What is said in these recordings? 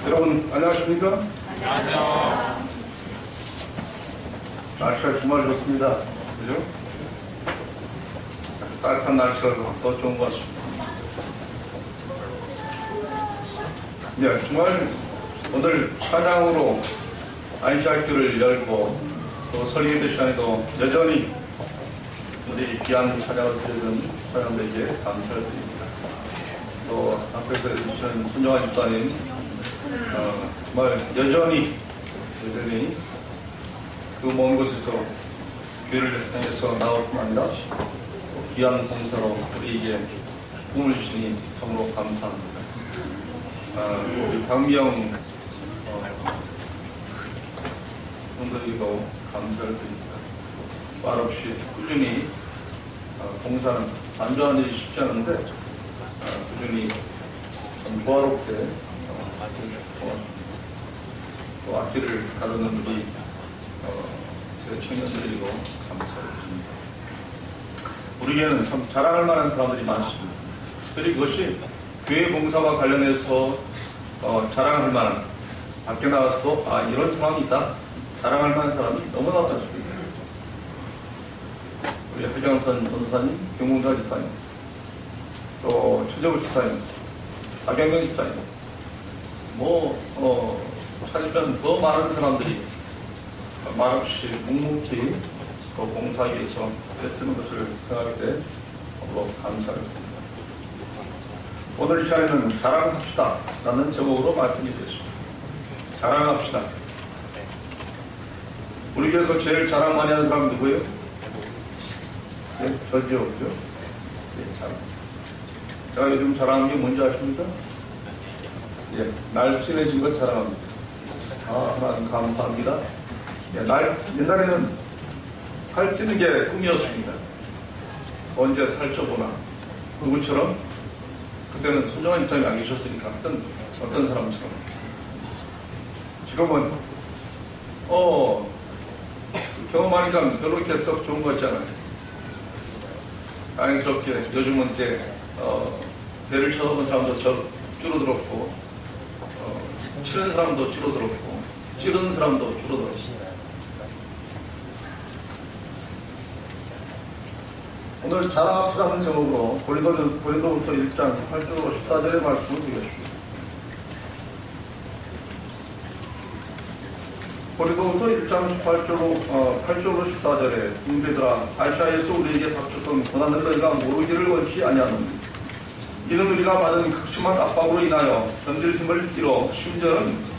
여러분 안녕하십니까? 안녕하세요. 날씨가 정말 좋습니다. 그죠? 따뜻한 날씨라서 더 좋은 것 같습니다. 네, 정말 오늘 찬양으로 안식학교를 열고 또 설교의 시간에도 여전히 우리 귀한 찬양을 드리는 사람들에게 감사를 드립니다. 또 앞에서 해주신 손정환 집사님 정말 여전히 그 먼 곳에서 교회를 향해서 나올 뿐 아니라 귀한 봉사로 우리에게 꿈을 주시니 정말로 감사합니다. 우리 박미영 분들에게도 감사를 드립니다. 말없이 꾸준히 봉사는 안전한 일이 쉽지 않은데 꾸준히 조화롭게 또 악기를 다루는 우리 청년들이고 감사를 드립니다. 우리에게는 참 자랑할 만한 사람들이 많습니다. 그리고 그것이 교회 봉사와 관련해서 자랑할 만한, 밖에 나가서도 이런 사람이 있다, 자랑할 만한 사람이 너무나 많습니다. 우리 하경선 전도사님, 경문사 집사님, 또 최재우 집사님, 박영경 집사님, 찾으면 더 많은 사람들이 말없이 묵묵히 봉사하기 위해서 애쓰는 것을 생각할 때 너무 감사를 드립니다. 오늘 이 시간에는 자랑합시다 라는 제목으로 말씀드리겠습니다. 자랑합시다. 우리 교회에서 제일 자랑 많이 하는 사람 누구예요? 네, 저죠, 그죠? 네, 자랑. 제가 요즘 자랑하는 게 뭔지 아십니까? 예, 날씬해진 것 자랑합니다. 하나님 감사합니다. 예, 옛날에는 살찌는 게 꿈이었습니다. 언제 살쪄보나. 누구처럼? 그때는 손정환 입장이 안 계셨으니까 어떤 사람처럼. 지금은 경험하니까 별로 이렇게 썩 좋은 거 있잖아요. 다행스럽게 요즘은 이제 배를 쳐다본 사람도 줄어들었고 치는 사람도 줄어들었고 찌르는 사람도 줄어들었고. 오늘 자랑합시다는 제목으로 고린도후서 1장 8절 14절의 말씀을 드리겠습니다. 고린도후서 1장 8절로 14절에 형제들아, 아시아에서 우리에게 닥쳤던 고난을 너희가 모르기를 원치 아니하노니 이는 우리가 받은 극심한 압박으로 인하여 견딜 힘을 잃어 심지어는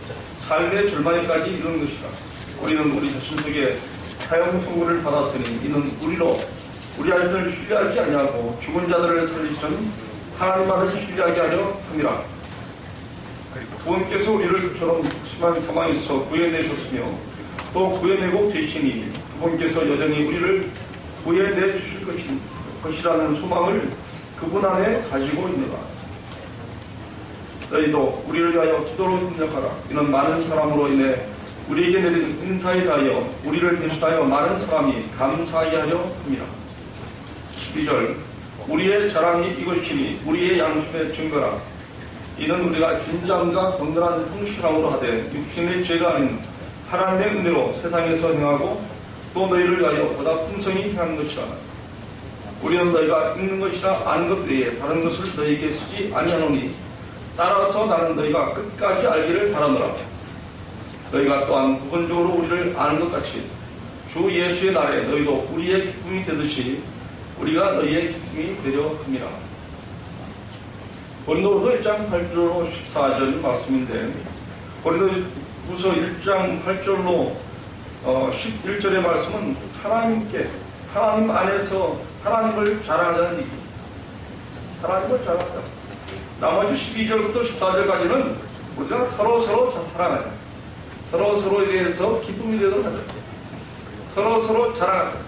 삶의 절망에까지 이르는 것이다. 우리는 우리 자신 속에 사형 선고를 받았으니 이는 우리 자신을 신뢰하지 아니하고 죽은 자들을 살리시는 하나님만을 신뢰하게 하려 함이라. 그분께서 우리를 그처럼 극심한 상황에서 구해내셨으며 또 구해내고 계시니 그분께서 여전히 우리를 구해내 주실 것이라는 소망을 그분 안에 가지고 있노라. 너희도 우리를 위하여 기도로 협력하라. 이는 많은 사람으로 인해 우리에게 내린 인사에 대하여 우리를 대신하여 많은 사람이 감사하게 하려 합니다. 12절 우리의 자랑이 이것이니 우리의 양심의 증거라. 이는 우리가 진정과 건전한 성실함으로 하되 육신의 죄가 아닌 하나님의 은혜로 세상에서 행하고 또 너희를 위하여 보다 풍성히 행한 것이라. 우리는 너희가 읽는 것이라 아는 것 외에 다른 것을 너희에게 쓰지 아니하노니 따라서 나는 너희가 끝까지 알기를 바라노라. 너희가 또한 부분적으로 우리를 아는 것 같이 주 예수의 날에 너희도 우리의 기쁨이 되듯이 우리가 너희의 기쁨이 되려 합니다. 고린도후서 1장 8절로 14절 말씀인데 고린도후서 1장 8절로 11절의 말씀은 하나님 안에서 하나님을 자랑하자는 얘기입니다. 하나님을 자랑하자. 나머지 12절부터 14절까지는 우리가 서로 자랑하자. 서로에 대해서 기쁨이 되도록 하자. 서로 자랑하자.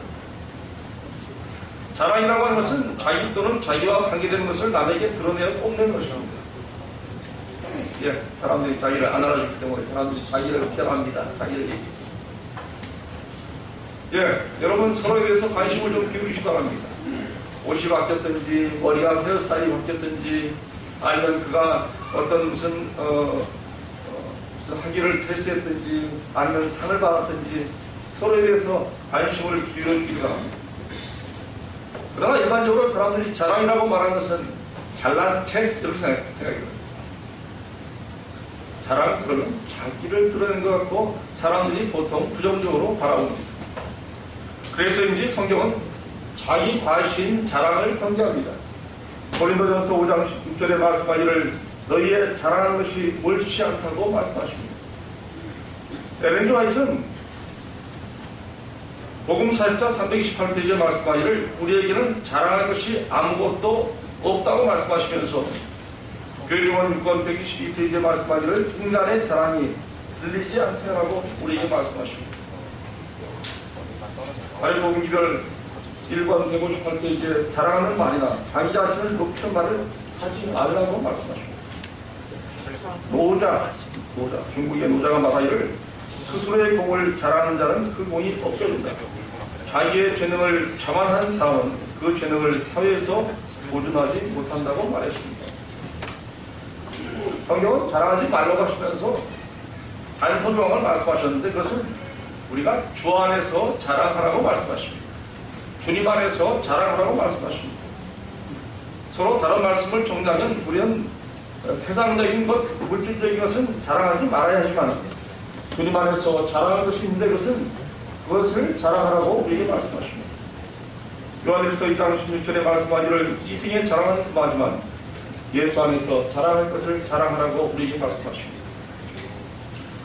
자랑이라고 하는 것은 자기 또는 자기와 관계되는 것을 남에게 드러내어 뽐내는 것입니다. 예, 사람들이 자기를 안 알아주기 때문에 사람들이 자기를 비하합니다. 자기를 얘기합니다. 예, 여러분 서로에 대해서 관심을 좀 기울이시기 바랍니다. 옷이 바뀌었든지 머리가 헤어스타일이 바뀌었든지 아니면 그가 어떤 무슨 학위를 퇴시했든지 아니면 상을 받았든지 서로에 대해서 관심을 기울이기도 합니다. 그러나 일반적으로 사람들이 자랑이라고 말하는 것은 잘난 책 이렇게 생각해요. 자랑 그러면 자기를 드러내는 것 같고 사람들이 보통 부정적으로 바라봅니다. 그래서인지 성경은 자기 과신 자랑을 경계합니다. 고린도전서 5장 16절에 말씀하기를 너희의 자랑하는 것이 옳지 않다고 말씀하십니다. 엘렌 지 화이트는 복음사역자 328페이지에 말씀하기를 우리에게는 자랑할 것이 아무것도 없다고 말씀하시면서 교회종원 6권 122페이지에 말씀하기를 인간의 자랑이 들리지 않게라고 우리에게 말씀하십니다. 마리복음기별 1권 158페이지에 자랑하는 말이나 자기 자신을 높이는 말을 하지 말라고 말씀하십니다. 노자, 중국의 노자가 말하기를 스스로의 공을 자랑하는 자는 그 공이 없어진다. 자기의 재능을 자만하는 사람은 그 재능을 사회에서 보존하지 못한다고 말했습니다. 성경은 자랑하지 말라고 하시면서 단서조항을 말씀하셨는데 그것은 우리가 주 안에서 자랑하라고 말씀하십니다. 주님 안에서 자랑하라고 말씀하십니다. 서로 다른 말씀을 정리하면 우리는 세상적인 것, 물질적인 것은 자랑하지 말아야 하지만 주님 안에서 자랑할 것이 있는데 그것을 자랑하라고 우리에게 말씀하십니다. 요한일서 2장 16절에 말씀하기를 이생에 자랑하는 그만이지만 예수 안에서 자랑할 것을 자랑하라고 우리에게 말씀하십니다.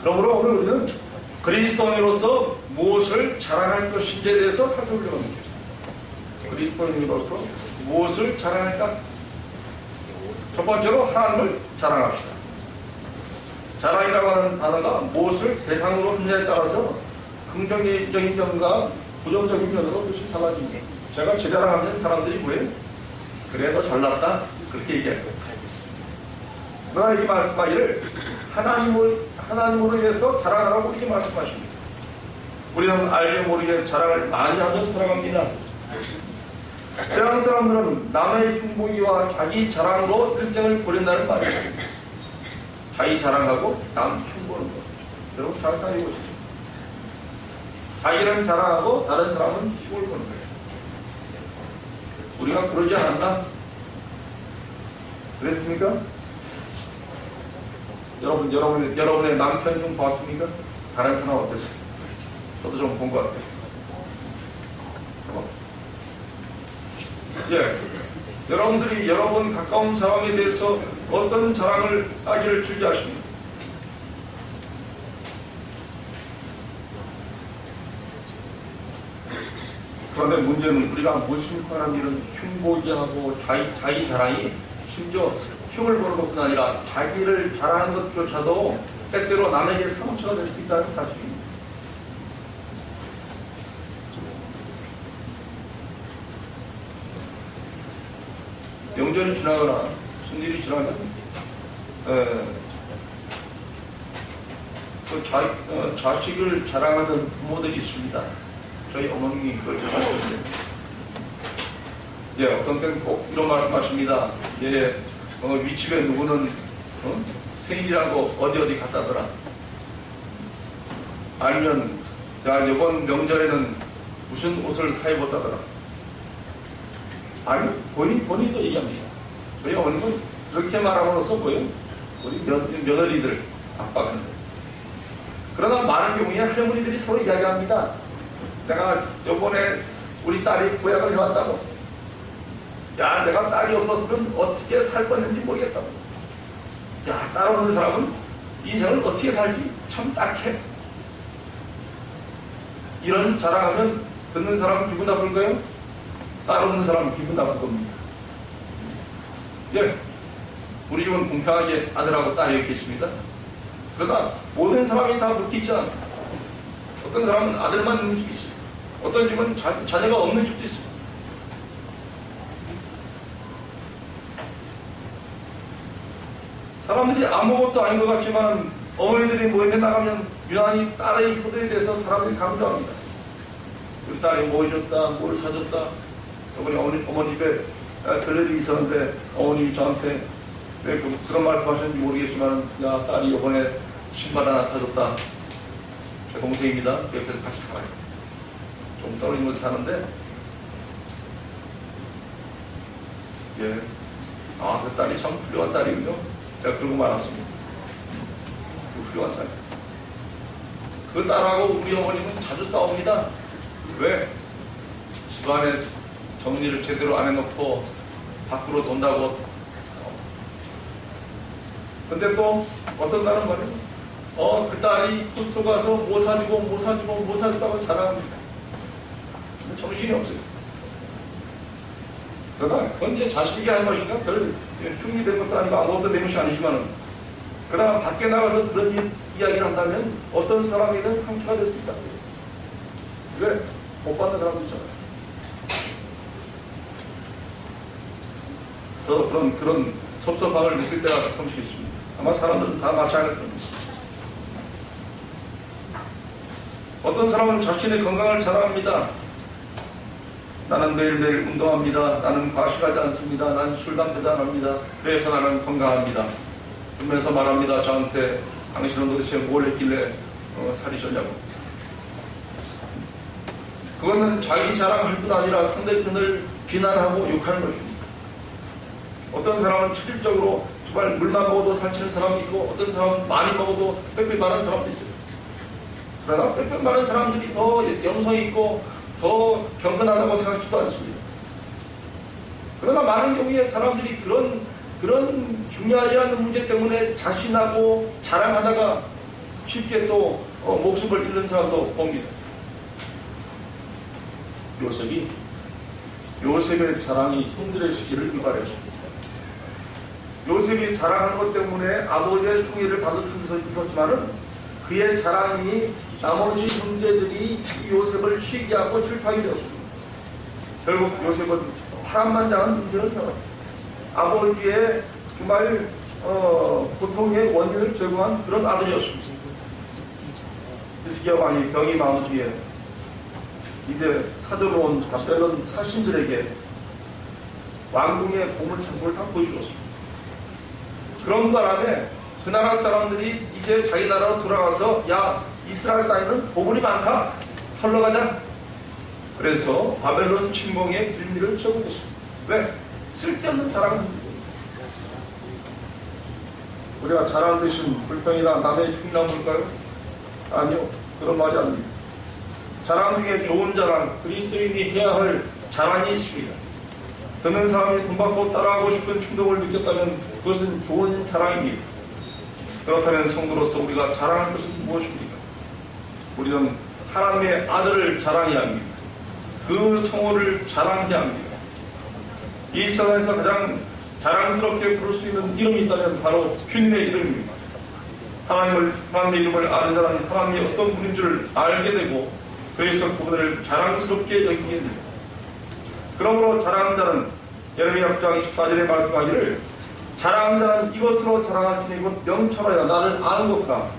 그러므로 오늘 우리는 그리스도인으로서 무엇을 자랑할 것인지에 대해서 살펴보려고 합니다. 그리스도인으로서 무엇을 자랑할까? 첫 번째로 하나님을 자랑합시다. 자랑이라고 하는 단어가 무엇을 대상으로 하느냐에 따라서 긍정적인 면과 부정적인 면으로 뜻이 달라집니다. 제가 제 자랑하면 사람들이 뭐예요? 그래 너 잘났다 그렇게 얘기할 거예요. 그러나 이 말씀하기를 하나님으로 인해서 자랑하라고 이렇게 말씀하십니다. 우리는 알게 모르게 자랑을 많이 하며 살아갑니다. 세상 사람들은 남의 흉보기와 자기 자랑으로 일생을 보낸다는 말이 있습니다. 자기 자랑하고 남 흉보는 것. 여러분 잘 생각해보세요. 자기는 자랑하고 다른 사람은 흉을 보는 거예요. 우리가 그러지 않았나? 그랬습니까? 여러분의 남편 좀 봤습니까? 다른 사람 어땠어요? 저도 좀 본 것 같아요. 예, 여러분들이 여러분 가까운 사람에 대해서 어떤 자랑을 하기를 즐겨하십니까? 그런데 문제는 우리가 무심코 하는 일은 흉보기하고 자기 자랑이 심지어 흉을 보는 것뿐 아니라 자기를 자랑하는 것조차도 때때로 남에게 상처가 될 수 있다는 사실입니다. 명절이 지나거나 무슨 일이 지나면 자식을 자랑하는 부모들이 있습니다. 저희 어머님이 그걸 하셨는데 예, 어떤 때는 꼭 이런 말씀하십니다. 예, 위집에 누구는 생일이라고 어디 갔다더라. 아니면 야 이번 명절에는 무슨 옷을 사입었다더라. 아니 본인도 얘기합니다. 저희 어머님은 그렇게 말함으로써 뭐예요? 우리 며느리들 압박한다. 그러나 많은 경우에 할머니들이 서로 이야기합니다. 내가 요번에 우리 딸이 고향을 해왔다고. 야, 내가 딸이 없었으면 어떻게 살 뻔했는지 모르겠다고. 야, 딸 없는 사람은 인생을 어떻게 살지 참 딱해. 이런 자랑하면 듣는 사람은 기분 나쁠 거예요? 딸 없는 사람은 기분 나쁠 겁니다. 예, 우리 집은 공평하게 아들하고 딸이 이렇게 있습니다. 그러나 모든 사람이 다 그렇게 있지 않아요. 어떤 사람은 아들만 있는 집이 있어요. 어떤 집은 자녀가 없는 집도 있어요. 사람들이 아무것도 아닌 것 같지만 어머니들이 모임에 나가면 유난히 딸의 효도에 대해서 사람들이 강조합니다. 우리 딸이 뭐 해줬다, 뭘 사줬다. 이번에 어머니 집에 별일이 있었는데 어머님이 저한테 왜 그런 말씀 하셨는지 모르겠지만 야, 딸이 이번에 신발 하나 사줬다. 제 동생입니다. 옆에서 같이 살아요. 좀 떨어진 곳에 사는데, 예. 아, 그 딸이 참 훌륭한 딸이군요. 제가 그러고 말았습니다. 그 훌륭한 딸. 그 딸하고 우리 어머님은 자주 싸웁니다. 왜? 집안에 정리를 제대로 안 해놓고 밖으로 돈다고 싸워. 근데 또 어떤 날은 말이에요. 그 딸이 코스트 가서 뭐 사주고 자랑합니다. 근데 정신이 없어요. 그러나 그건 이제 자식이 한 것인가 별 흉리된 것도 아니고 아무것도 된 것이 아니지만은, 그러나 밖에 나가서 그런 이야기를 한다면 어떤 사람에게는 상처가 될 수 있다. 왜? 못 받는 사람도 있잖아요. 저도 그런 섭섭함을 느낄 때가 가끔씩 있습니다. 아마 사람들은 다 마찬가지일 겁니다. 어떤 사람은 자신의 건강을 자랑합니다. 나는 매일매일 운동합니다. 나는 과식하지 않습니다. 나는 술, 담배도 안 합니다. 그래서 나는 건강합니다. 그러면서 말합니다. 저한테 당신은 도대체 뭘 했길래 살이 쪘냐고. 그것은 자기 자랑할 뿐 아니라 상대편을 비난하고 욕하는 것입니다. 어떤 사람은 실질적으로 정말 물만 먹어도 살찌는 사람이 있고, 어떤 사람은 많이 먹어도 빽빽 마른 사람도 있어요. 그러나 빽빽 마른 사람들이 더 영성이 있고 더 경건하다고 생각지도 않습니다. 그러나 많은 경우에 사람들이 그런 중요하지 않은 문제 때문에 자신하고 자랑하다가 쉽게 또 목숨을 잃는 사람도 봅니다. 요셉의 자랑이 형들의 시기를 유발했습니다. 요셉이 자랑하는 것 때문에 아버지의 총애를 받을 수 있었지만은, 그의 자랑이 나머지 형제들이 요셉을 시기하고 질투하게 되었습니다. 결국 요셉은 파란만장한 인생을 살았습니다. 아버지의 정말 고통의 원인을 제공한 그런 아들이었습니다. 히스기야 왕이 병이 나온 뒤에 이제 사들어 온 바벨론 사신들에게 왕궁의 보물창고를 다 보여주었습니다. 그런 바람에 그 나라 사람들이 이제 자기 나라로 돌아가서, 야, 이스라엘 땅에는 보물이 많다, 털러 가자. 그래서 바벨론 침공의 빌미를 쳐보겠습니다. 왜? 쓸데없는 자랑을. 우리가 자랑 대신 불평이나 남의 흉남 볼까요? 아니요, 그런 말이 아닙니다. 자랑 중에 좋은 자랑, 그리스도인이 해야 할 자랑이 있습니다. 듣는 사람이 본받고 따라하고 싶은 충동을 느꼈다면 그것은 좋은 자랑입니다. 그렇다면 성도로서 우리가 자랑할 것은 무엇입니까? 우리는 하나님의 아들을 자랑해야 합니다. 그 성호를 자랑해야 합니다. 이 세상에서 가장 자랑스럽게 부를 수 있는 이름이 있다면 바로 주님의 이름입니다. 하나님의 이름을 아는 자는 하나님이 어떤 분인 줄 알게 되고, 그래서 그분을 자랑스럽게 여기게 됩니다. 그러므로 자랑하는 자는 예레미야 9장 24절에 말씀하기를, 자랑하는 자는 이것으로 자랑할지니 곧 명철하여 나를 아는 것과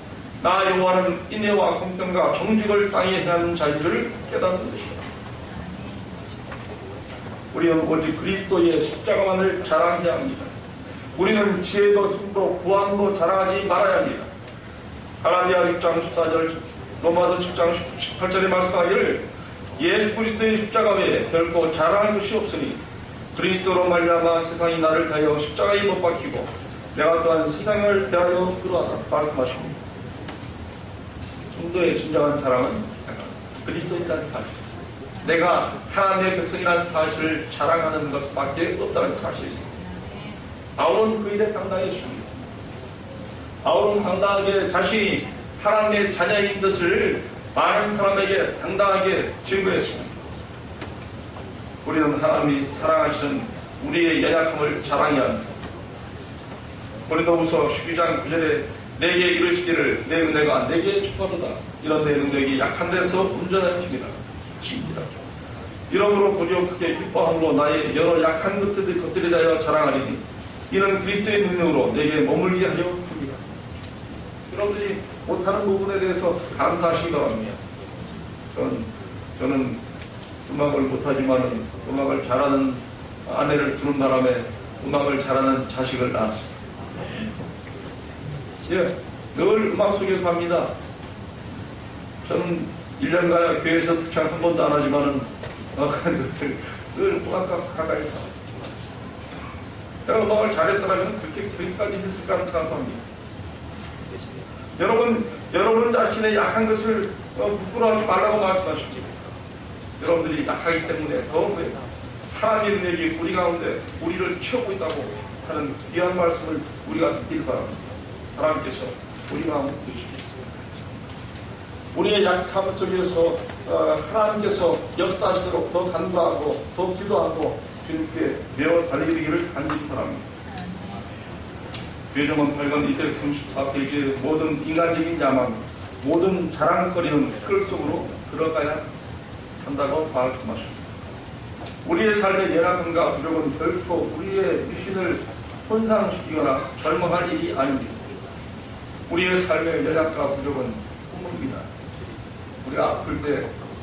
나 여호와는 인애와 공평과 정직을 땅에 행하는 자인 줄 깨닫는 것이다. 우리는 오직 그리스도의 십자가만을 자랑해야 합니다. 우리는 지혜도 힘도 구함도 자랑하지 말아야 합니다. 갈라디아 6장 14절, 로마서 10장 18절에 말씀하기를, 예수 그리스도의 십자가 외에 결코 자랑할 것이 없으니 그리스도로 말미암아 세상이 나를 대하여 십자가에 못 박히고 내가 또한 세상을 대하여 그러하다 말씀하십니다. 성도의 진정한 자랑은 그리스도이라는 사실, 내가 하나님의 백성이라는 사실을 자랑하는 것밖에 없다는 사실입니다. 바울은 그 일에 당당했습니다. 바울은 당당하게 자신이 하나님의 자녀인 것을 많은 사람에게 당당하게 증거했습니다. 우리는 하나님이 사랑하시는 우리의 연약함을 자랑해야 합니다. 고린도후서 12장 9절에 내게 이르시기를 내 은혜가 내게 축하도다. 이런 내 능력이 약한 데서 온전한 힘이다. 이러므로 도리어 크게 기뻐함으로 나의 여러 약한 것들에 대하여 자랑하리니 이는 그리스도의 능력으로 내게 머물게 하려 합니다. 여러분들이 못하는 부분에 대해서 감사하시기 바랍니다. 저는 음악을 못하지만 음악을 잘하는 아내를 두는 바람에 음악을 잘하는 자식을 낳았습니다. 예, 늘 음악 속에서 합니다. 저는 1년간 교회에서 특창 한 번도 안 하지만은 늘 음악과 가까이서 내가 음악을 잘했더라면 그렇게까지 했을까 하는 생각합니다. 여러분 자신의 약한 것을 부끄러워하지 말라고 말씀하십니다. 여러분들이 약하기 때문에 더욱 하나님의 은혜가 우리 가운데 우리를 키우고 있다고 하는 귀한 말씀을 우리가 듣길 바랍니다. 하나님께서 우리 가운데 주십시오. 우리의 약함 속에서 하나님께서 역사하시도록 더 간구하고 더 기도하고 주님께 매어 달리기를 간절히 바랍니다. 교회정원 8권 234페이지의 모든 인간적인 야망, 모든 자랑거리는 틀 속으로 들어가야 한다고 말씀하셨습니다. 우리의 삶의 열악함과 부족은 결코 우리의 유신을 손상시키거나 절망할 일이 아닙니다. 우리의 삶의 열악과 부족은 꿈입니다. 우리가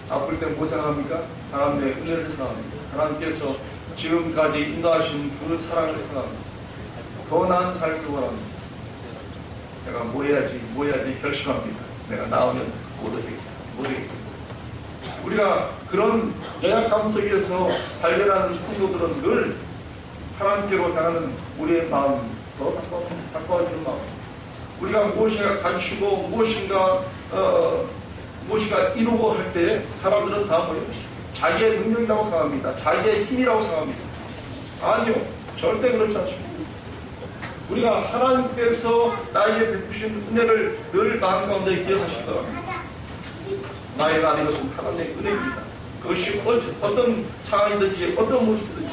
아플 때 뭐 생각합니까? 하나님의 은혜를 생각합니다. 하나님께서 지금까지 인도하신 그 사랑을 생각합니다. 더 나은 삶을 원합니다. 내가 뭐 해야지 결심합니다. 내가 나오면 못하겠다. 우리가 그런 연약함 속에서 발견하는 성도들은 늘 하나님께로 향하는 우리의 마음, 더 가까워지는 마음. 우리가 무엇인가 갖추고 무엇인가 이루고 할 때 사람들은 다 뭐예요? 자기의 능력이라고 생각합니다. 자기의 힘이라고 생각합니다. 아니요. 절대 그렇지 않습니다. 우리가 하나님께서 나에게 베푸신 은혜를 늘 마음 가운데 기억하시기 바랍니다. 나에게 아닌 것은 하나님의 은혜입니다. 그것이 어떤 상황이든지 어떤 모습이든지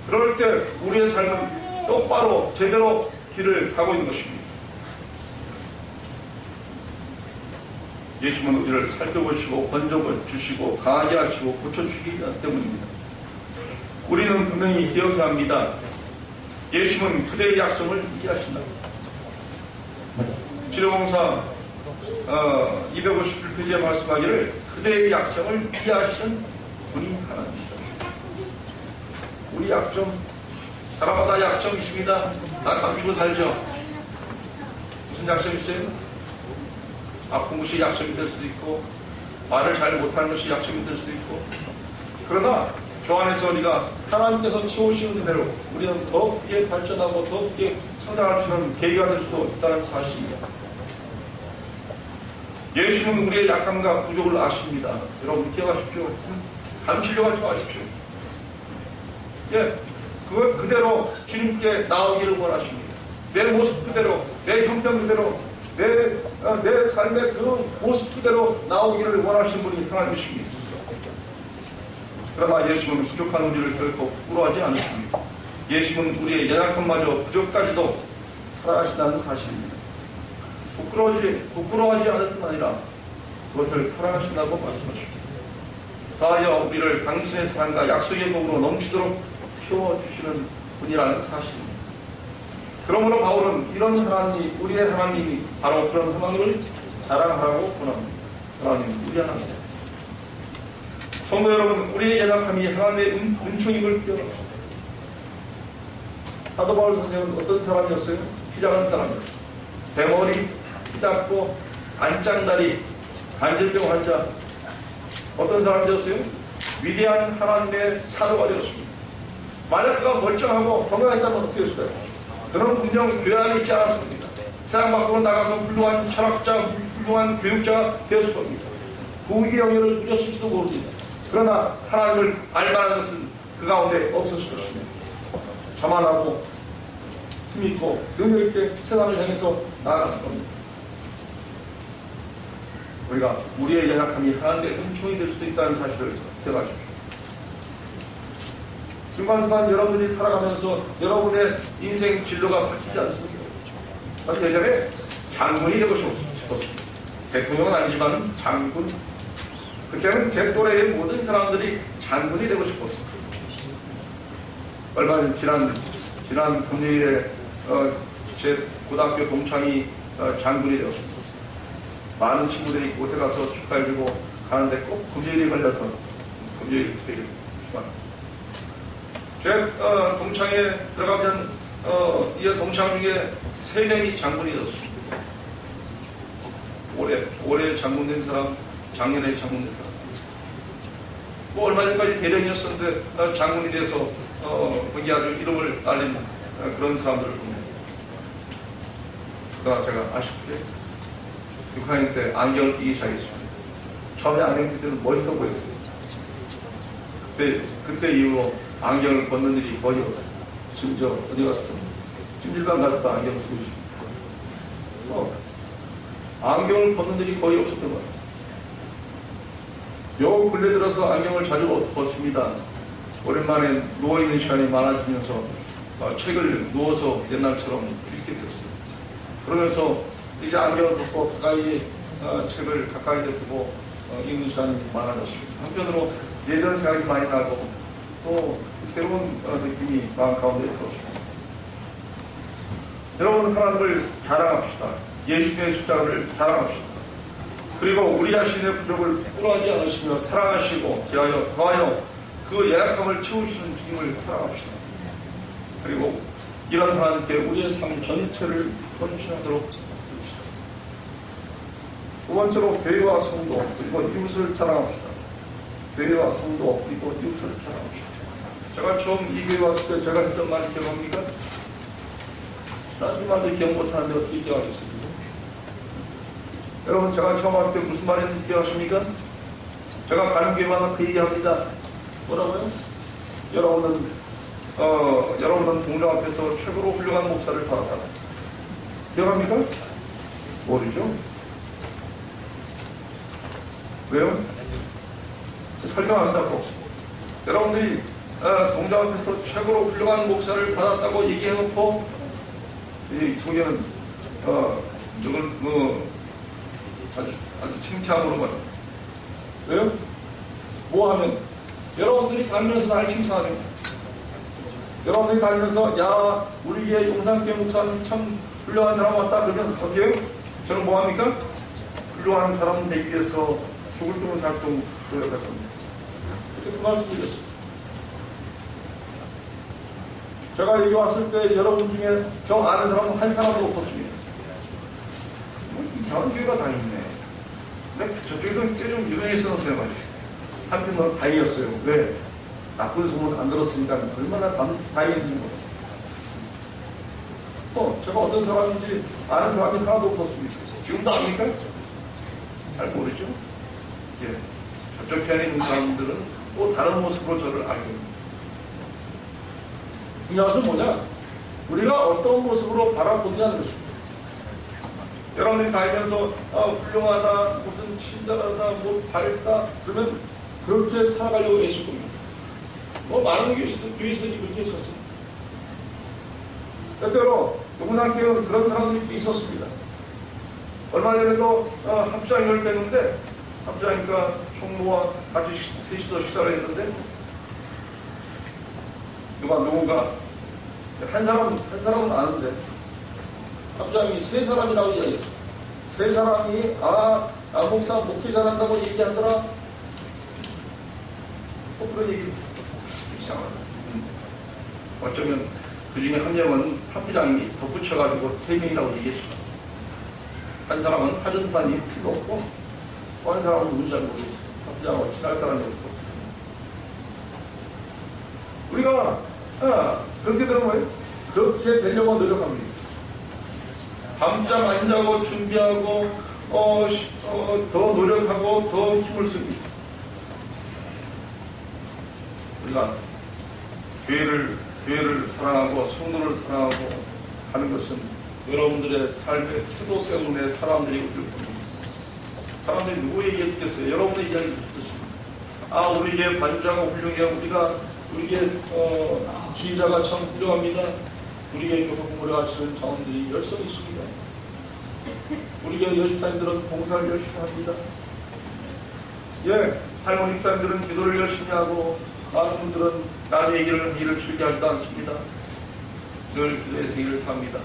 그럴 때 우리의 삶은 똑바로 제대로 길을 가고 있는 것입니다. 예수님은 우리를 살펴보시고 건져주시고 강하게 하시고 고쳐주시기 때문입니다. 우리는 분명히 기억해야 합니다. 예수님은 그대의 약속을 이해하신다. 치료봉사 251페이지에 말씀하기를 그대의 약속을 이해하시는 분이 하나님이시다. 우리 약점, 사람마다 약점이 있습니다. 다 감추고 살죠. 무슨 약점이 있어요? 아픈 것이 약점이 될 수도 있고 말을 잘 못하는 것이 약점이 될 수도 있고 그러나 주 안에서 우리가 하나님께서 치우시는 대로 우리는 더 크게 발전하고 더 크게 성장할 수 있는 계기가 될 수도 있다는 사실입니다. 예수님은 우리의 약함과 부족을 아십니다. 여러분 기억하십시오. 감추려고 하지 마십시오. 그걸 그대로 주님께 나오기를 원하십니다. 내 모습 그대로, 내 형편 그대로, 내 삶의 그 모습 그대로 나오기를 원하시는 분이 하나님이십니다. 그러나 예수님은 부족한 우리를 결코 부끄러워하지 않으십니다. 예수님은 우리의 연약함마저 부족까지도 사랑하신다는 사실입니다. 부끄러워하지 않을 뿐 아니라 그것을 사랑하신다고 말씀하십니다. 더하여 우리를 당신의 사랑과 약속의 복으로 넘치도록 키워주시는 분이라는 사실입니다. 그러므로 바울은 이런 하나님이, 우리의 하나님이 바로 그런 하나님을 자랑하라고 권합니다. 하나님, 우리 하나님. 성도 여러분, 우리의 연약함이 하나님의 은총임을 기억합시다. 사도 바울 선생은 어떤 사람이었어요? 키 작은 사람이었어요. 대머리, 키 작고, 안짱다리, 관절병 환자. 어떤 사람이었어요? 위대한 하나님의 사도가 되었습니다. 만약 그가 멀쩡하고 건강했다면 어떻게 했을까요? 그는 분명 교회 안에 있지 않았습니다. 세상 밖으로 나가서 훌륭한 철학자, 훌륭한 교육자가 되었을 겁니다. 부귀 영예를 누렸을지도 모릅니다. 그러나 하나님을 알만한 것은 그 가운데 없었을 것입니다. 자만하고 힘있고 능력있게 세상을 향해서 나아갔을 겁니다. 우리가 우리의 연약함이 하나님의 은총이 될 수 있다는 사실을 기억하십시오. 순간순간 여러분들이 살아가면서 여러분의 인생 진로가 바뀌지 않습니다. 예전에 장군이 되고 싶었습니다. 대통령은 아니지만 장군. 그때는 제 또래의 모든 사람들이 장군이 되고 싶었습니다. 얼마 전 지난 금요일에 제 고등학교 동창이 장군이 되었습니다. 많은 친구들이 곳에 가서 축하해주고 가는데 꼭 금요일이 걸려서 금요일 되게 제 동창회 들어가면 이 동창 중에 3명이 장군이 되었습니다. 올해 장군 된 사람, 작년에 장군 된 사람. 뭐 얼마 전까지 대령이었었는데 장군이 돼서 거기 아주 이름을 날린 그런 사람들을 봅니다. 그러나 제가 아쉽게 6학년 때 안경을 끼기 시작했습니다. 처음에 안경 낄 때는 멋있어 보였어요. 그때 이후로 안경을 벗는 일이 거의 없어요. 심지어 어디 갔어도 찜질방 가서도 안경 쓰고 싶어요. 안경을 벗는 일이 거의 없었던 것 같아요. 요 근래 들어서 안경을 자주 벗습니다. 오랜만에 누워있는 시간이 많아지면서 책을 누워서 옛날처럼 읽게 됐어요. 그러면서 이제 안경을 벗고 가까이 책을 가까이 두고 읽는 시간이 많아졌습니다. 한편으로 예전 생각이 많이 나고 또 새로운 느낌이 마음 가운데 들었습니다. 여러분, 하나님을 자랑합시다. 예수님의 십자가를 자랑합시다. 그리고 우리 자신의 부족을 꾸러하지 않으시며 사랑하시고 더하여 그 연약함을 채우시는 주님을 사랑합시다. 그리고 이런 하나님께 우리의 삶 전체를 헌신하도록 합시다. 두 번째로 교회와 성도 그리고 이웃을 사랑합시다. 교회와 성도 그리고 이웃을 사랑합시다. 제가 처음 이 교회 왔을 때 제가 했던 말이 기억합니까? 난 이 말도 기억 못하는데 어떻게 기억하겠습니까? 여러분, 제가 처음 왔을 때 무슨 말 했는지 기억하십니까? 제가 가는 교회마다 그 얘기합니다. 뭐라고요? 여러분은 동정 앞에서 최고로 훌륭한 목사를 받았다. 기억합니까? 모르죠? 왜요? 설명한다고. 여러분들이 동정 앞에서 최고로 훌륭한 목사를 받았다고 얘기해놓고 이 속에는 아주 칭찬으로만. 왜요? 뭐 하면 여러분들이 다니면서 날 칭찬합니다. 여러분들이 다니면서 야, 우리 교회 용산교회 목사는 참 훌륭한 사람 왔다 그러면 어떻게 해요? 저는 뭐 합니까? 훌륭한 사람 되기 위해서 죽을 둥을 살 둥 노력할 겁니다. 그렇게 그 말씀 드렸습니다. 제가 여기 왔을 때 여러분 중에 저 아는 사람은 한 사람도 없었습니다. 이상한 교회가 다 있네. 근데 저쪽에서는 좀 유명했었어요. 한편으로 다행이었어요. 왜? 나쁜 소문 안 들었으니까 얼마나 다행인지 모르겠어요. 제가 어떤 사람인지 아는 사람이 하나도 없었습니다. 지금도 압니까? 잘 모르죠? 예. 저쪽 편에 있는 사람들은 또 다른 모습으로 저를 알게 됩니다. 중요한 것은 뭐냐? 우리가 어떤 모습으로 바라보느냐는 것입니다. 여러분들이 다니면서 훌륭하다, 무슨 친절하다, 뭐 밝다 그러면 그렇게 살아가려고 애쓸 겁니다. 많은 교회에서도 그렇게 했었어요. 때때로 용산교회는 그런 사람들이 있었습니다. 얼마 전에도 합장을 뺐는데 합장이니까 총무와 같이 셋이서 식사를 했는데 누군가 한 사람은 아는데 합장이 3사람이라고 이야기했어요. 3사람이 목사 목회 잘한다고 얘기하더라. 그런 얘기 이상하다. 어쩌면 그 중에 한 명은 합장이 덧붙여가지고 3명이라고 얘기했습니다. 한 사람은 하전산이 틀도 없고 또 한 사람은 누군지 잘 모르겠어요. 합장하고 친할 사람이 없고. 우리가 그렇게 되는 거예요. 그렇게 되려고 노력합니다. 밤잠 안 자고 준비하고 더 노력하고 더 힘을 씁니다. 우리가 교회를 사랑하고 성도를 사랑하고 하는 것은 여러분들의 삶의 태도 때문에 사람들이 웃길 겁니다. 사람들이 누구 얘기 듣겠어요? 여러분의 이야기 듣습니다. 우리 교회 반주자가 훌륭해요. 우리 교회 지휘자가 참 훌륭합니다. 우리 교회 교회 공부를 하시는 자원들이 열성이 있습니다. 우리 교회 여집사님들은 봉사를 열심히 합니다. 예, 할머니 집사님들은 기도를 열심히 하고 많은 분들은 남의 일을 즐겨 하지도 않습니다. 늘 기도의 생일을 삽니다.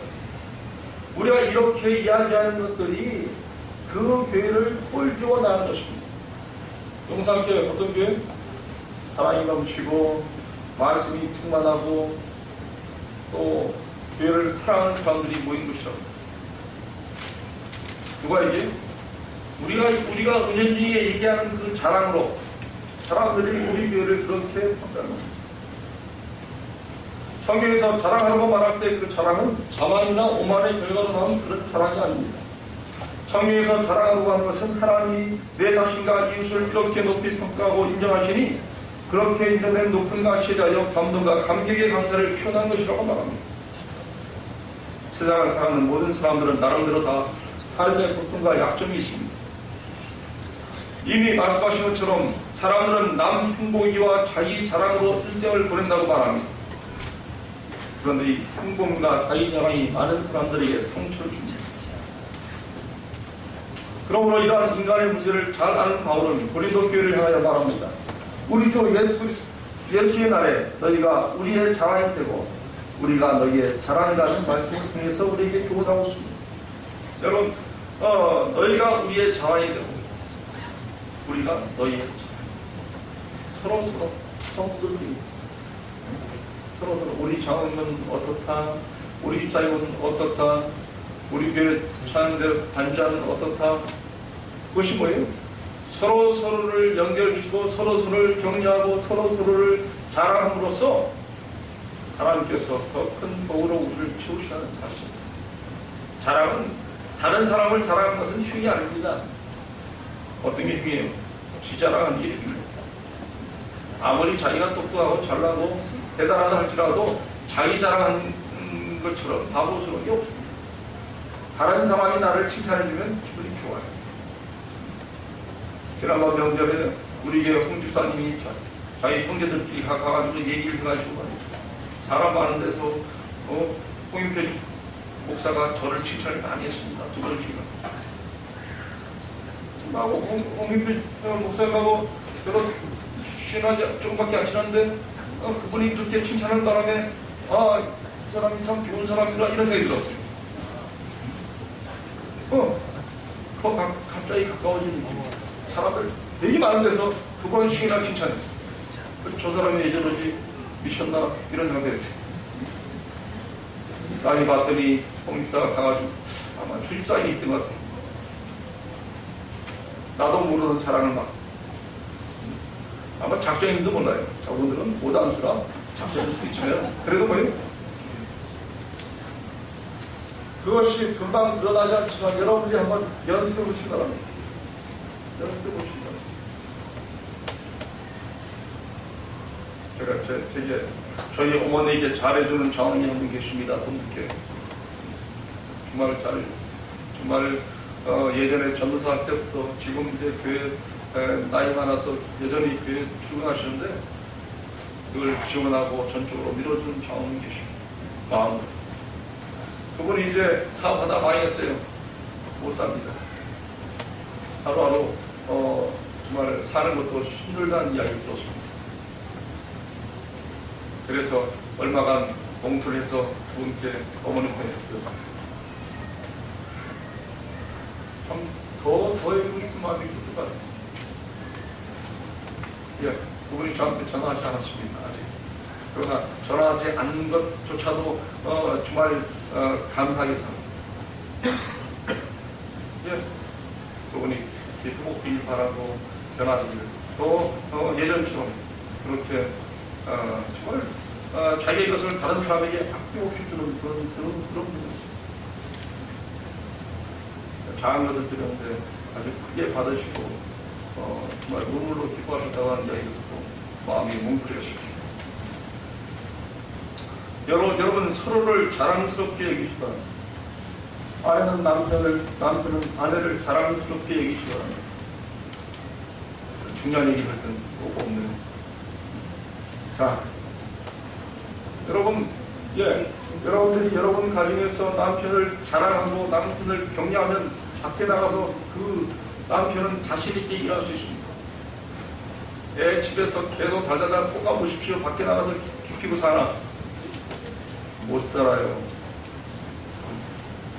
우리가 이렇게 이야기하는 것들이 그 교회를 꼴지워 나가는 것입니다. 용산교회 어떤 교회? 사랑이 넘치고 말씀이 충만하고 또 교회를 사랑하는 사람들이 모인 것이라고. 누가 얘기해? 우리가 은연중에 얘기하는 그 자랑으로 사람들이 우리 교회를 그렇게 평가하는 겁니다. 성경에서 자랑하라고 말할 때 그 자랑은 자만이나 오만의 결과로 나온 그런 자랑이 아닙니다. 성경에서 자랑하고 하는 것은 하나님이 내 자신과 이웃을 이렇게 높이 평가하고 인정하시니 그렇게 인정된 높은 가치에 대하여 감동과 감격의 감사를 표현한 것이라고 말합니다. 세상을 사는 모든 사람들은 나름대로 다 삶의 고통과 약점이 있습니다. 이미 말씀하신 것처럼 사람들은 남 흉보기와 자기 자랑으로 일생을 보낸다고 말합니다. 그런데 이 흉보기와 자기 자랑이 많은 사람들에게 상처를 줍니다. 그러므로 이러한 인간의 문제를 잘 아는 바울은 고린도 교회를 향하여 말합니다. 우리 주 예수의 날에 너희가 우리의 자랑이 되고 우리가 너희의 자랑이라는 말씀을 통해서 우리에게 교훈하고 있습니다. 여러분, 너희가 우리의 자랑이 되고 우리가 너희의 서로 성도들이 서로 우리 장로님은 어떻다, 우리 집사님은 어떻다, 우리 교회 찬양대 반자는 어떻다. 그것이 뭐예요? 서로를 연결시키고 서로를 격려하고 서로를 자랑함으로써 하나님께서 더 큰 복으로 우리를 채우시는 사실. 자랑은 다른 사람을 자랑하는 것은 흉이 아닙니다. 어떤 게 흉이에요? 지 자랑하는 게 흉입니다. 아무리 자기가 똑똑하고 잘나고 대단하다 할지라도 자기 자랑하는 것처럼 바보스러운 게 없습니다. 다른 사람이 나를 칭찬해주면 기분이 좋아요. 지난번 명절에 우리 교회 홍 집사님이 자기 형제들끼리 가가지고 얘기를 해가지고 사람 많은 데서 홍인표 목사가 저를 칭찬을 많이 했습니다. 두 번씩이나. 나하고 홍인표 목사하고 여러 신화자 조금밖에 안 친한데 그분이 그렇게 칭찬하는 바람에 이 사람이 참 좋은 사람이라 이런 생각이 들었어요. 갑자기 가까워지는 사람들 되게 많은 데서 두 번씩이나 칭찬했어요. 저 사람이 예전에 미쳤나 이런 생각이 했어요. 나이 봤더니 홍집사가 가가지고 아마 주집사에 있던 것 같아요. 나도 모르는 자랑을 막 아마 작정인지도 몰라요. 저분들은 오단수라 작정일 수 있지만 그래도 뭐예요? 그것이 금방 드러나지 않지만 여러분들이 한번 연습해 보시기 바랍니다. 연습해 보시기 바랍니다. 제가 저희 어머니에게 잘해주는 장원이 한 분 계십니다. 동북교회. 정말 예전에 전도사 할 때부터 지금 이제 교회 나이 많아서 여전히 교회 출근하시는데 그걸 지원하고 전적으로 밀어주는 장원이 계십니다. 마음으로. 그분이 이제 사업하다 망했어요. 못 삽니다. 하루하루 정말 사는 것도 힘들다는 이야기를 들었습니다. 그래서 얼마간 봉투를 해서 그분께 어머니 보내드렸습니다. 참 더 해주고 싶은 마음이 들 것 같아요. 예, 그분이 저한테 전화하지 않았습니다. 아직. 그러나 전화하지 않는 것조차도 정말 감사하게 삽니다. 예, 그분이 회복되길 바라고 전화드리고 또 예전처럼 그렇게 정말 자기의 것을 다른 사람에게 아낌없이 주는 그런 분이었어요. 작은 것을 드렸는데 아주 크게 받으시고 정말 눈물로 기뻐하셨다고 하는 이야기 듣고 마음이 뭉클해졌습니다. 여러분 서로를 자랑스럽게 여기시 바랍니다. 아내는 남편은 아내를 자랑스럽게 여기시 바랍니다. 중요한 얘기를 할 때는 꼭 없는. 자, 여러분들이 여러분 가정에서 남편을 자랑하고 남편을 격려하면 밖에 나가서 그 남편은 자신있게 일할 수 있습니다. 집에서 계속 달달달 볶아보십시오. 밖에 나가서 죽이고 사나? 못 살아요.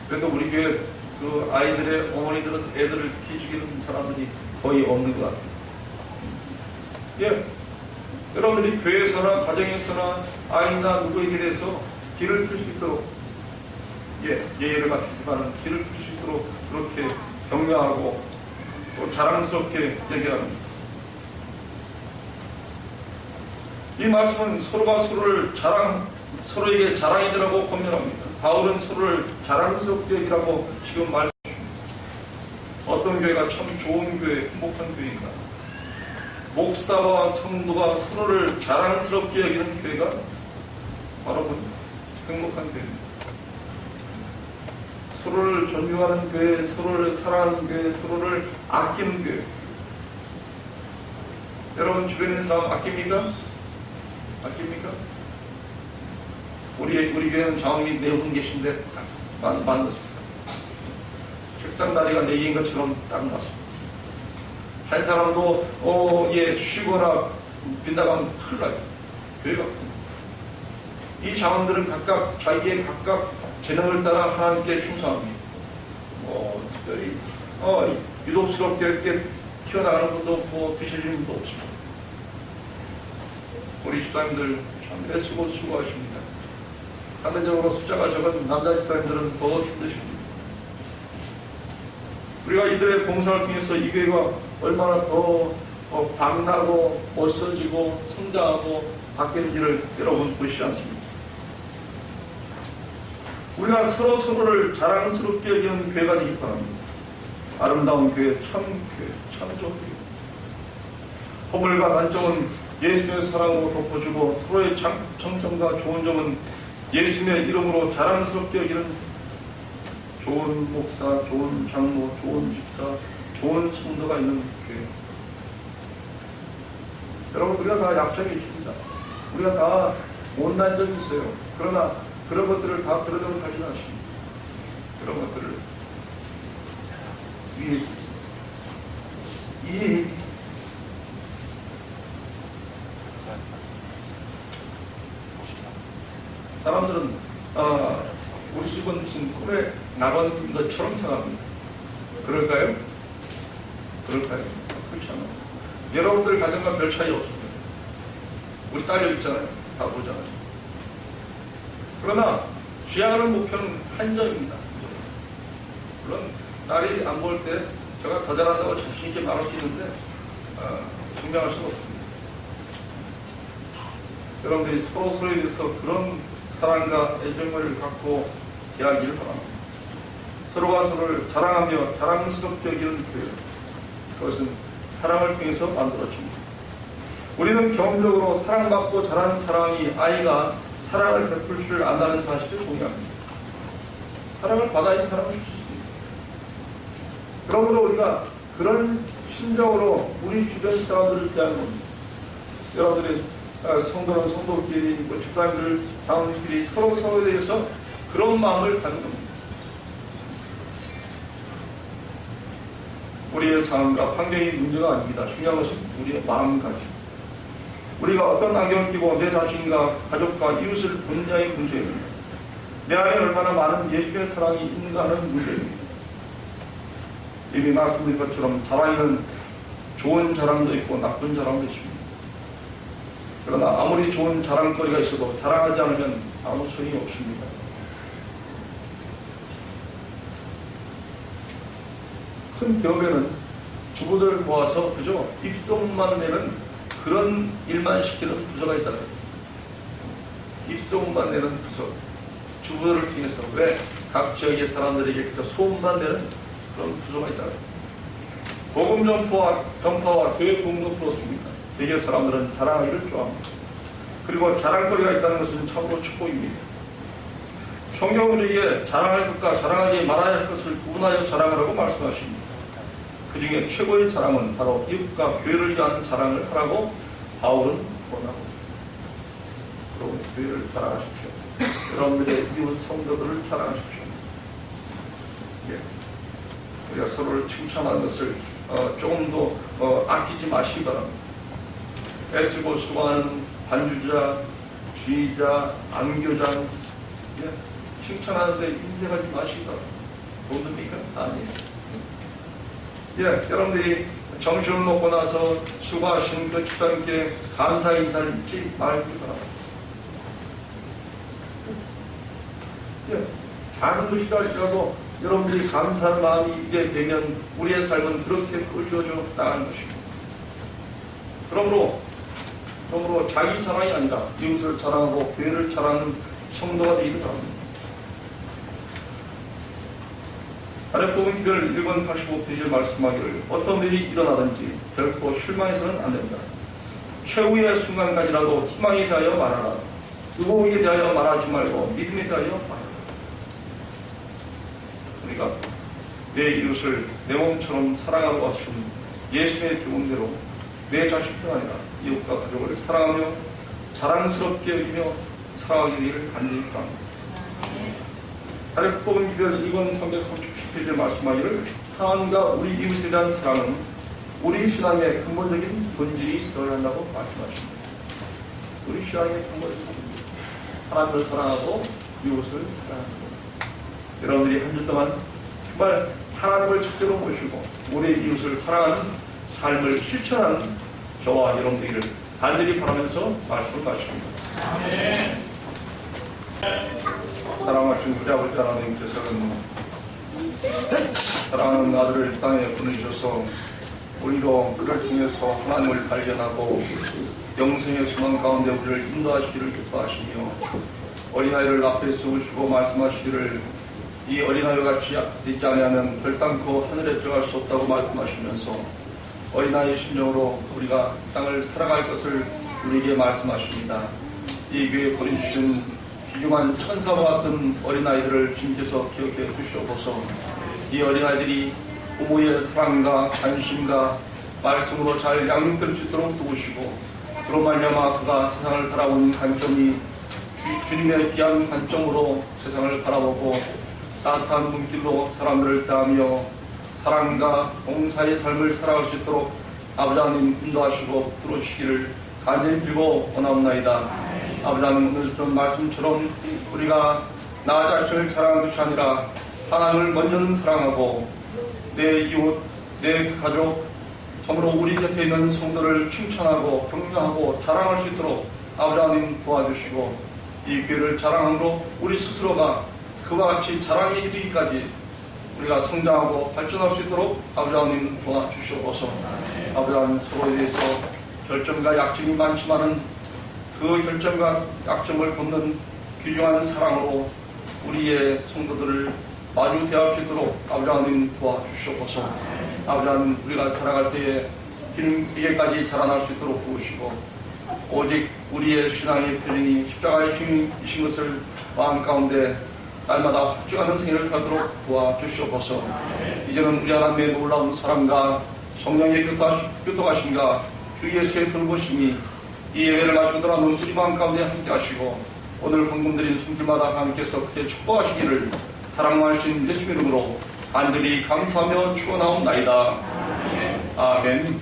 그래도 우리 교회 그 아이들의 어머니들은 애들을 키워주기는 사람들이 거의 없는 것 같아요. 예. 여러분들이 교회에서나 가정에서나 아이나 누구에게 대해서 길을 필 수 있도록 예의를 갖추지만 길을 풀 수 있도록 그렇게 격려하고 또 자랑스럽게 얘기합니다. 이 말씀은 서로가 서로에게 자랑이 되라고 권면합니다. 바울은 서로를 자랑스럽게 여기라고 지금 말씀합니다. 어떤 교회가 참 좋은 교회, 행복한 교회인가? 목사와 성도가 서로를 자랑스럽게 여기는 교회가 바로 그 행복한 교회입니다. 서로를 존중하는 교회, 서로를 사랑하는 교회, 서로를 아끼는 교회. 여러분 주변에 있는 사람 아낍니까? 아낍니까? 우리 교회는 장로님 4분 계신데 만났습니다. 책상 다리가 4개인 것처럼 딱 맞습니다. 한 사람도 쉬거나 빈다가면 큰일 나요. 교회가 큽니다. 이 장원들은 각각 자기의 각각 재능을 따라 하나님께 충성합니다. 특별히 유독스럽게 이렇게 튀어나가는 분도 없고 드시는 분도 없습니다. 우리 집사님들 참 애쓰고 수고하십니다. 상대적으로 숫자가 적은 남자 집사님들은 더 힘드십니다. 우리가 이들의 봉사를 통해서 이 교회가 얼마나 더 빛나고 멋져지고 성장하고 바뀌는지를 여러분 보시지 않습니까? 우리가 서로를 자랑스럽게 여기는 교회가 되기 바랍니다. 아름다운 교회, 참 좋은 교회. 허물과 단점은 예수님의 사랑으로 덮어주고 서로의 장점과 좋은 점은 예수님의 이름으로 자랑스럽게 여기는 좋은 목사, 좋은 장로, 좋은 집사, 좋은 성도가 있는 교회. 여러분 우리가 다 약점이 있습니다. 우리가 다 못난 점이 있어요. 그러나 그런 것들을 다 그러려고 하지 않습니다. 그런 것들을 이해해 주십니다. 사람들은 우리 집은 무슨 꿈에 나간 것처럼 생각합니다. 그럴까요? 그렇지 않아요. 여러분들 가정과 별 차이 없습니다. 우리 딸 여기 있잖아요. 다 보잖아요. 그러나 지향하는 목표는 한 점입니다. 물론 딸이 안 볼 때 제가 더 잘한다고 자신 있게 말할 수 있는데 증명할 수가 없습니다. 여러분들이 서로에 대해서 그런 사랑과 애정을 갖고 대하기를 바랍니다. 서로가 서로를 자랑하며 자랑스럽게 여기는 교회. 그것은 사랑을 통해서 만들어집니다. 우리는 경험적으로 사랑받고 자라는 사람이 아이가 사랑을 베풀 줄 안다는 사실을 동의합니다. 사랑을 받아야지 사랑을 줄 수 있습니다. 그러므로 우리가 그런 심정으로 우리 주변 사람들을 대하는 겁니다. 여러분들이 성도는 성도끼리, 집사님들, 장로님끼리 서로에 대해서 그런 마음을 갖는 겁니다. 우리의 상황과 환경이 문제가 아닙니다. 중요한 것은 우리의 마음가짐. 우리가 어떤 안경을 끼고 내 자신과 가족과 이웃을 보는 자의 문제입니다. 내 안에 얼마나 많은 예수님의 사랑이 있는가 하는 문제입니다. 이미 말씀드린 것처럼 자랑에는 좋은 자랑도 있고 나쁜 자랑도 있습니다. 그러나 아무리 좋은 자랑거리가 있어도 자랑하지 않으면 아무 소용이 없습니다. 큰 기업에는 주부들 모아서 그저 입소문만 내는 그런 일만 시키는 부서가 있다는 거죠. 입소문만 내는 부서. 주부들을 통해서 왜 각 지역의 사람들에게 그저 소문만 내는 그런 부서가 있다는 거죠. 복음 전파와 교회 공도 그렇습니다. 대개 사람들은 자랑하기를 좋아합니다. 그리고 자랑거리가 있다는 것은 참으로 축복입니다. 성경은 우리에게 자랑할 것과 자랑하지 말아야 할 것을 구분하여 자랑하라고 말씀하십니다. 그 중에 최고의 자랑은 바로 이웃과 교회를 위한 자랑을 하라고 바울은 권하고 있습니다. 여러분 교회를 자랑하십시오. 여러분들의 이웃 성도들을 자랑하십시오. 우리가 서로를 칭찬하는 것을 조금 더 아끼지 마시기 바랍니다. 애쓰고 수고하는 반주자, 주의자, 안교장 칭찬하는데 인색하지 마시기 바랍니다. 돈 듭니까? 아니에요. 여러분들이 점심을 먹고 나서 수고하신 그 집사님께 감사 인사를 잊지 말기 바랍니다. 작은 것이라 할지라도 여러분들이 감사하는 마음이 있게 되면 우리의 삶은 그렇게 끌려져 나가는 것입니다. 그러므로 자기 자랑이 아니라 이웃을 자랑하고 교회를 자랑하는 성도가 되기를 바랍니다. 아래 부분 기별 1번 85페이지에 말씀하기를 어떤 일이 일어나든지 결코 실망해서는 안 됩니다. 최후의 순간까지라도 희망에 대하여 말하라. 의복에 대하여 말하지 말고 믿음에 대하여 말하라. 그러니까 내 이웃을 내 몸처럼 사랑하고 하신 예수의 교훈대로 내 자식뿐 아니라 이웃과 가족을 사랑하며 자랑스럽게 여기며 살아가기를 간절히 바랍니다. 아래 뽑은 기별 2번 337페이지에 말씀하기를 하나님과 우리 이웃에 대한 사랑은 우리 신앙의 근본적인 본질이 되어야 한다고 말씀하십니다. 우리 신앙의 근본적인 본질, 하나님을 사랑하고 이웃을 사랑하고 여러분들이 한 주 동안 정말 하나님을 첫째로 모시고 우리 이웃을 사랑하는 삶을 실천하는 저와 여러분들을 간절히 바라면서 말씀을 마칩니다. 사랑하신 우리 아버지 하나님께서는 사랑하는 아들을 땅에 보내주셔서 우리도 그를 통해서 하나님을 발견하고 영생의 소망 가운데 우리를 인도하시기를 기뻐하시며 어린아이를 앞에 세우시고 말씀하시기를 이 어린아이와 같이 되지 아니하면 결단코 하늘에 들어갈 수 없다고 말씀하시면서 어린아이의 심령으로 우리가 땅을 살아갈 것을 우리에게 말씀하십니다. 이 교회에 보내주신 귀중한 천사와 같은 어린아이들을 주님께서 기억해 주시옵소서. 이 어린아이들이 부모의 사랑과 관심과 말씀으로 잘 양육될 수 있도록 도우시고 그로 말미암아 그가 세상을 바라보는 관점이 주님의 귀한 관점으로 세상을 바라보고 따뜻한 눈길로 사람들을 대하며 사랑과 봉사의 삶을 살아갈 수 있도록 아버지 하나님 인도하시고 들어주시기를 간절히 빌고 원하옵나이다. 아버지 하나님 오늘 좀 말씀처럼 우리가 나 자신을 사랑하는 것이 아니라 하나님을 먼저는 사랑하고 내 이웃, 내 가족, 참으로 우리 곁에 있는 성도를 칭찬하고 격려하고 자랑할 수 있도록 아버지 하나님 도와주시고 이 교회를 자랑함으로 우리 스스로가 그와 같이 자랑에 이르기까지 우리가 성장하고 발전할 수 있도록 아버지 하나님 도와주시옵소서. 아버지 하나님 서로에 대해서 결점과 약점이 많지만은 그 결점과 약점을 돕는 귀중한 사랑으로 우리의 성도들을 마주 대할 수 있도록 아버지 하나님 도와주시옵소서. 아버지 하나님 우리가 자라갈 때에 주님에게까지 자라날 수 있도록 도우시고 오직 우리의 신앙의 표징이 십자가의 힘이신 것을 마음 가운데 날마다 확증하는 생애를 살도록 도와주시옵소서. 이제는 우리 하나님의 놀라운 사랑과 성령의 교통하심과 주 예수의 돌보심이 이 예배를 마치고 돌아오는 우리 마음 가운데 함께 하시고 오늘 헌금드린 손길마다 함께서 그때 축복하시기를 사랑하신 예수의 이름으로 간절히 감사하며 축원하옵나이다. 아멘.